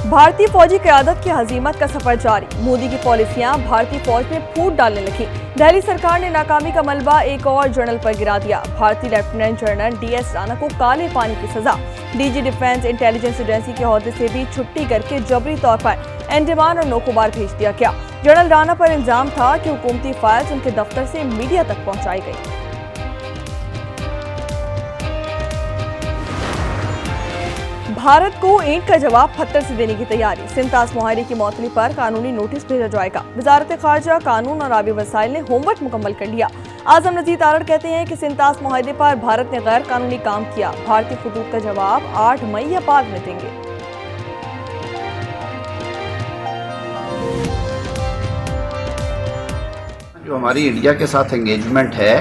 भारतीय फौजी क़यादत की हजीमत का सफर जारी। मोदी की पॉलिसियां भारतीय फौज में फूट डालने लगी। दिल्ली सरकार ने नाकामी का मलबा एक और जनरल पर गिरा दिया। भारतीय लेफ्टिनेंट जनरल DS राणा को काले पानी की सजा। DG डिफेंस इंटेलिजेंस एजेंसी के ओहदे से भी छुट्टी करके जबरी तौर पर अंडमान और निकोबार भेज दिया गया। जनरल राणा पर इल्जाम था कि हुकूमती फाइल्स उनके दफ्तर से मीडिया तक पहुंचाई गई। भारत को ईंट का जवाब पत्थर से देने की तैयारी। सिंतास मुहायरे की मौतली पर कानूनी नोटिस भेजा जाएगा। वजारत खारजा, कानून और आबी वसाइल ने होमवर्क मुकम्मल कर लिया। आजम नजीर तारड़ कहते हैं कि सिंतास मुहायरे पर भारत ने गैर कानूनी काम किया। भारतीय खतूत का जवाब 8 मई या बाद में देंगे। जो हमारी इंडिया के साथ एंगेजमेंट है,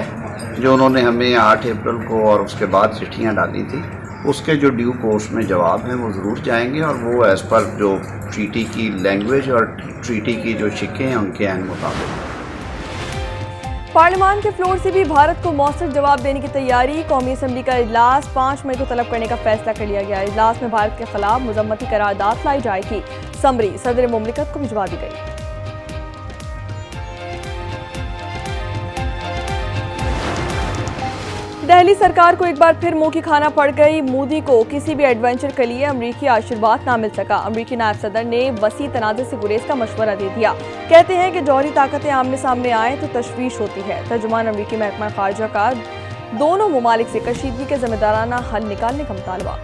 जो उन्होंने हमें 8 अप्रैल को और उसके बाद चिट्ठियाँ डाली थी, उसके जो ड्यू कोर्स में जवाब हैं वो ज़रूर जाएंगे और वो एज़ पर जो ट्रीटी की लैंग्वेज और ट्रीटी की जो शिक्के हैं उनके ऐन मुताबिक। पार्लियामान के फ्लोर से भी भारत को मौसर जवाब देने की तैयारी। कौमी असम्बली का इजलास 5 मई को तलब करने का फैसला कर लिया गया। इजलास में भारत के खिलाफ मुजम्मती करारदाद लाई जाएगी। समरी सदर मुमलिकत को भिजवा दी गई। दिल्ली सरकार को एक बार फिर मुंह की खाना पड़ गई। मोदी को किसी भी एडवेंचर के लिए अमरीकी आशीर्वाद ना मिल सका। अमरीकी नायब सदर ने वसी तनाज़े से गुरेज का मशवरा दे दिया। कहते हैं कि जौहरी ताकतें आमने सामने आए तो तशवीश होती है। तर्जुमान अमरीकी महकमा खारजा का दोनों ममालिक से कशीदगी के जिम्मेदाराना हल निकालने का मुतालबा।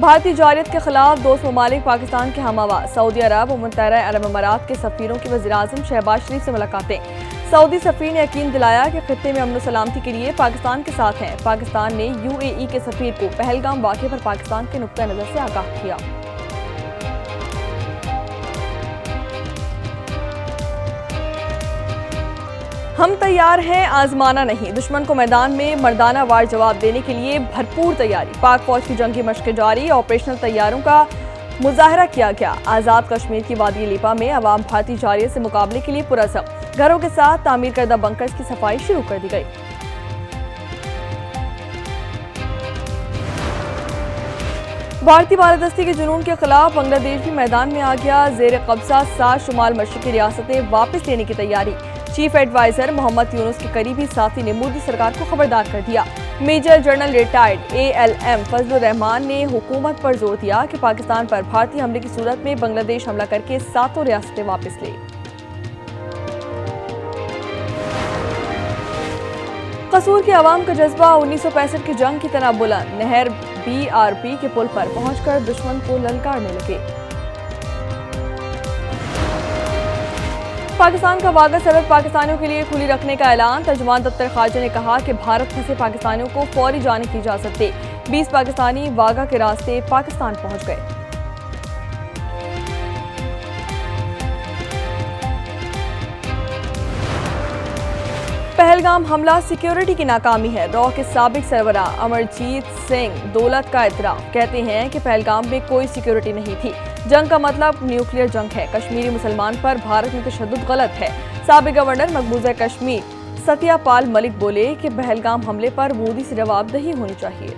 भारतीय जारियत के खिलाफ दोस्त ममालिक पाकिस्तान के हम आवाज। सऊदी अरब और मुत्तहदा अरब अमारात के सफीरों की वज़ीर-ए-आज़म शहबाज शरीफ से मुलाकातें। सऊदी सफीर ने यकीन दिलाया कि खित्ते में अमन सलामती के लिए पाकिस्तान के साथ हैं। पाकिस्तान ने UAE के सफीर को पहलगाम वाक़े पर पाकिस्तान के नुक्ता नज़र से आगाह किया। हम तैयार हैं, आजमाना नहीं। दुश्मन को मैदान में मर्दाना वार जवाब देने के लिए भरपूर तैयारी। पाक फौज की जंगी मशक़ें जारी। ऑपरेशनल तैयारों का मुजाहरा किया गया। आज़ाद कश्मीर की वादी लिपा में अवाम भारतीय जारियत से मुकाबले के लिए पुरअज़म। घरों के साथ तामीर करदा बंकर्स की सफाई शुरू कर दी गई। भारतीय बालादस्ती के जुनून के खिलाफ बांग्लादेश भी मैदान में आ गया। जेर कब्जा 7 शुमाल मशरक़ी रियासतें वापस लेने की तैयारी। चीफ एडवाइजर मोहम्मद यूनुस के करीबी साथी ने मोदी सरकार को खबरदार कर दिया। Major general retired ALM Fazlur Rahman ने हुकूमत पर जोर दिया कि पाकिस्तान पर भारतीय हमले की सूरत में बांग्लादेश हमला करके 7 रियासतें वापस ले। कसूर के अवाम का जज्बा 1965 की जंग की तरह बुलंद। नहर BRP के पुल पर पहुंचकर दुश्मन को ललकारने लगे। पाकिस्तान का वाघा सरहद पाकिस्तानियों के लिए खुली रखने का ऐलान। तर्जुमान दफ्तर खारजा ने कहा कि भारत फंसे पाकिस्तानियों को फौरी जाने की इजाजत दे। 20 पाकिस्तानी वाघा के रास्ते पाकिस्तान पहुंच गए। पहलगाम हमला सिक्योरिटी की नाकामी है। रॉ के साबिक सरबरा अमरजीत सिंह दौलत का इतराफ। कहते हैं कि पहलगाम में कोई सिक्योरिटी नहीं थी। जंग का मतलब न्यूक्लियर जंग है। कश्मीरी मुसलमान पर भारत में तशद्दुद गलत है। साबिक गवर्नर मकबूजा कश्मीर सत्यापाल मलिक बोले कि पहलगाम हमले पर मोदी से जवाबदेही होनी चाहिए।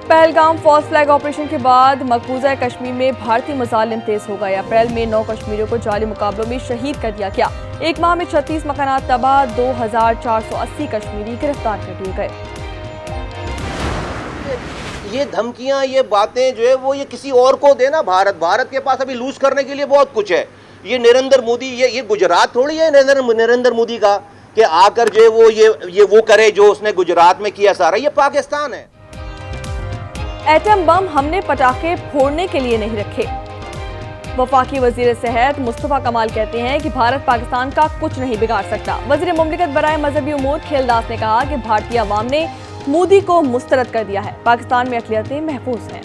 पहलगाम फॉल्स फ्लैग ऑपरेशन के बाद मकबूजा कश्मीर में भारतीय मजालिम तेज हो गए। अप्रैल में 9 कश्मीरियों को जाली मुकाबलों में शहीद कर दिया गया। एक माह में 36 मकानात तबाह। 2480 कश्मीरी गिरफ्तार कर दिए गए। ये धमकियां, ये बातें जो है वो ये किसी और को देना। भारत के पास अभी लूज करने के लिए बहुत कुछ है। ये नरेंद्र मोदी, ये गुजरात थोड़ी है नरेंद्र मोदी का कि आकर जो है वो ये वो करे जो उसने गुजरात में किया सारा। ये पाकिस्तान है। एटम बम हमने पटाखे फोड़ने के लिए नहीं रखे। वफाकी वजीर सेहत मुस्तफा कमाल कहते हैं कि भारत पाकिस्तान का कुछ नहीं बिगाड़ सकता। वजीर मुमलिकत बराए मजहबी उमूर खेलदास ने कहा कि भारतीय अवाम ने मोदी को मुस्तरद कर दिया है। पाकिस्तान में अक़लियतें महफूज हैं।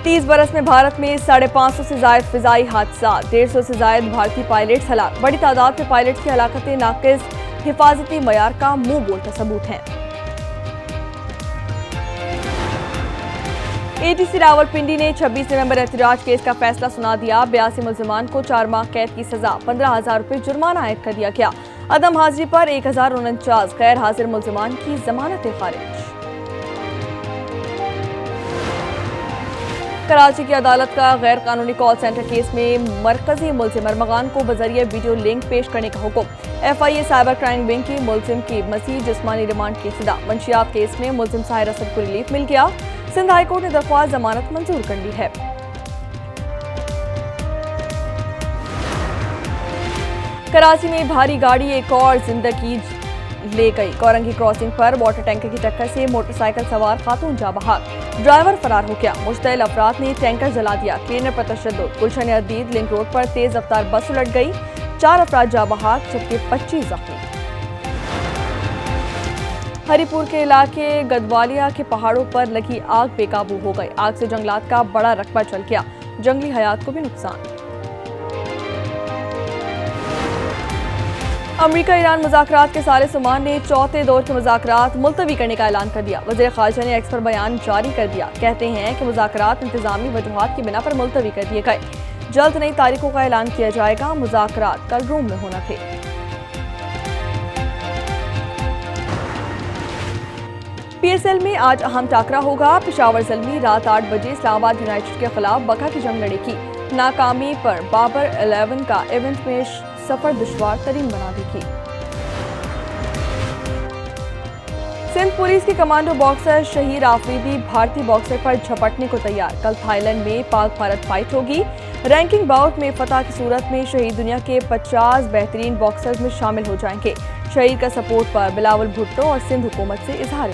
30 बरस में भारत में 550 से ज्यादा फिजाई हादसा। 150 से ज्यादा भारतीय पायलट्स हलाक। बड़ी तादाद में पायलट्स की हलाकतें नाकिस हिफाजती मयार का मुंह बोलता सबूत हैं। एटीसी रावलपिंडी ने 26 नवंबर एहतजाज केस का फैसला सुना दिया। 82 मुलजिमान को 4 माह कैद की सजा, 15,000 रुपए जुर्माना आयद कर दिया गया। अदम हाजिरी पर 1049 गैर हाजिर मुलजिमान की जमानत खारिज। कराची की अदालत का गैर कानूनी कॉल सेंटर केस में मरकजी मुलजिम अरमगान को बजरिए वीडियो लिंक पेश करने का हुक्म। FIA साइबर क्राइम विंग की मुलजिम की मजीद जिस्मानी रिमांड की सजा। मंशियात केस में मुलजिम साहिर असद को रिलीफ मिल गया। सिंध हाई कोर्ट ने दरख्वास्त जमानत मंजूर कर ली है। कराची में भारी गाड़ी एक और जिंदगी ले गई। कोरंगी क्रॉसिंग पर वाटर टैंकर की टक्कर से मोटरसाइकिल सवार खातून जा बहाक, ड्राइवर फरार हो गया। मुश्तइल अफराद ने टैंकर जला दिया। क्लीनर पर तशद्दुद। गुलशन अदीद लिंक रोड पर तेज रफ्तार बस उलट गई। 4 अफराद जा बहाक जबकि 25 जख्मी। हरिपुर के इलाके गदवालिया के पहाड़ों पर लगी आग बेकाबू हो गई। आग से जंगलात का बड़ा रकबा जल गया। जंगली हयात को भी नुकसान। अमेरिका ईरान मुज़ाकरात के सारे सामान ने चौथे दौर के मुज़ाकरात मुलतवी करने का ऐलान कर दिया। वज़ीर ख़ारजा ने एक्स पर बयान जारी कर दिया। कहते हैं कि मुज़ाकरात इंतज़ामी वजूहात की बिना पर मुलतवी कर दिए गए। जल्द नई तारीखों का ऐलान किया जाएगा। मुज़ाकरात कल रोम में होना थे। PSL में आज अहम टाकरा होगा। पेशावर ज़ल्मी रात 8 बजे इस्लामाबाद यूनाइटेड के खिलाफ बका की जंग लड़ेगी। नाकामी पर बाबर 11 का इवेंट में सफर दुश्वार तरीन बना देगी। सिंध पुलिस के कमांडो बॉक्सर शहीर आफरीदी भारतीय बॉक्सर पर झपटने को तैयार। कल थाईलैंड में पाक भारत फाइट होगी। रैंकिंग बाउट में फतह की सूरत में शहीद दुनिया के 50 बेहतरीन बॉक्सर्स में शामिल हो जाएंगे। शहीद का सपोर्ट पर बिलावल भुट्टो और सिंध हुकूमत से इजहार